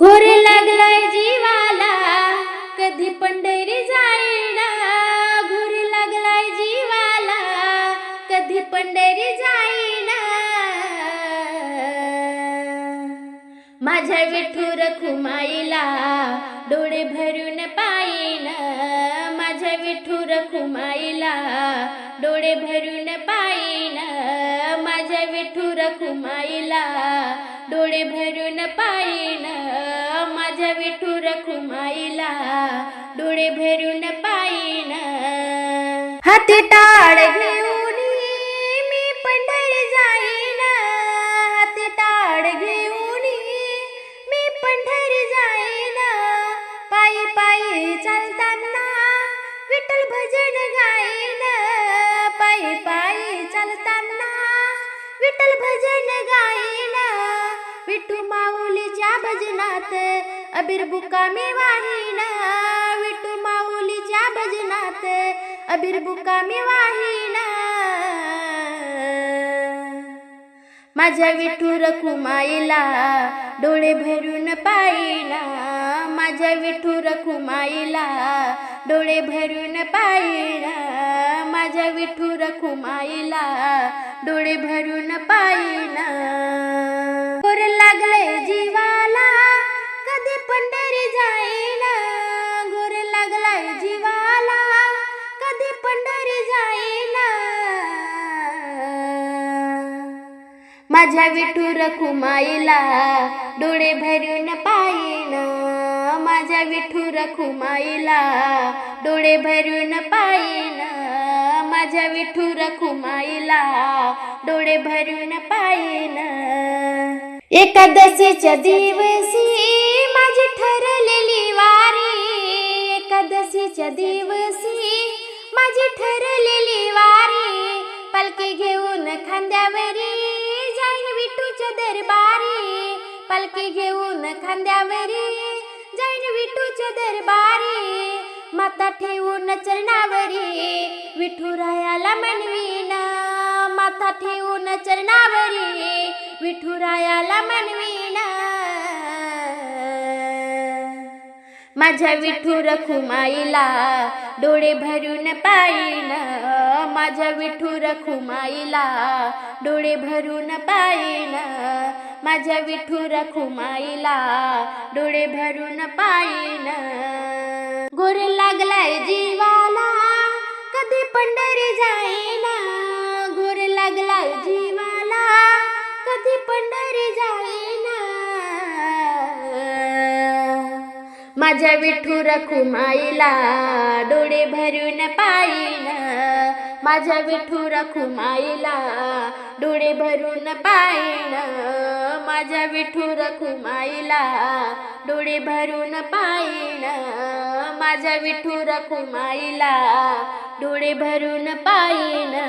घोर लागलाय जीवाला कधी पंढरी जाईना, घोर लागलाय जीवाला कधी पंढरी जाईना। माझ्या विठुर खुमाईला डोळे भरून पाहिना, माझ्या विठुर खुमाईला डोळे भरून पाहिना, माझ्या विठुर खुमाईला डोळे भरून पाहिना, माझ्या विठुर खुमाईला डोळे भरून पाहिना। हाती टाळ घेऊन मी पंढरी जाईना, हाती टाळ घेऊन मी पंढरी जाईना। पायी पायी चालताना विठ्ठल भजन गाईना, पायी पायी चालताना विठ्ठल भजन गाईना। विठू माऊलीच्या भजनात अबीर बुका मी वाहिना, विठू माऊलीच्या भजनात अबीर बुका मी वाहिना। माझ्या विठुर खुमाईला डोळे भरून पाहिना, माझ्या विठुर खुमाईला डोळे भरून पाहिना, माझ्या विठुर खुमाईला डोळे भरून पाहिना। घोर लागले जीवाला कधी पंढरी जाईना, घोर लागलाय जीवाला कधी पंढरी जाईना। माझ्या विठुर खुमाईला डोळे भरून पाहिना, माझ्या विठुर खुमाईला डोळे भरून पाहिना, माझ्या विठुर खुमाईला डोळे भरून पाहिना। एकादशीच्या दिवशी माझी ठरलेली वारी, एकादशीच्या दिवशी माझी ठरलेली वारी। पालखी घेऊन खांद्यावरी जाईन विठूच्या दरबारी, पालखी घेऊन खांद्यावरी जाईन विठूच्या दरबारी। माता ठेवून चरणावरी विठुरायाला मनवीना, माथा ठेवून चरणावरी विठुरायाला मनवीना। माझ्या विठुर खुमाईला डोळे भरून पाहिना, माझ्या विठुर खुमाईला डोळे भरून पाहिना, माझ्या विठुर खुमाईला डोळे भरून पाहिना। घोर लागलाय जीवाला कधी पंढरी जाईना, घोर लागलाय जीवाला कधी पंढरी जाईना। माझ्या विठुर खुमाईला डोळे भरून पाहिना, माझ्या विठुर खुमाईला डोळे भरून पाहिना, माझ्या विठुर खुमाईला डोळे भरून पाहिना, माझ्या विठुर खुमाईला डोळे भरून पाहिना।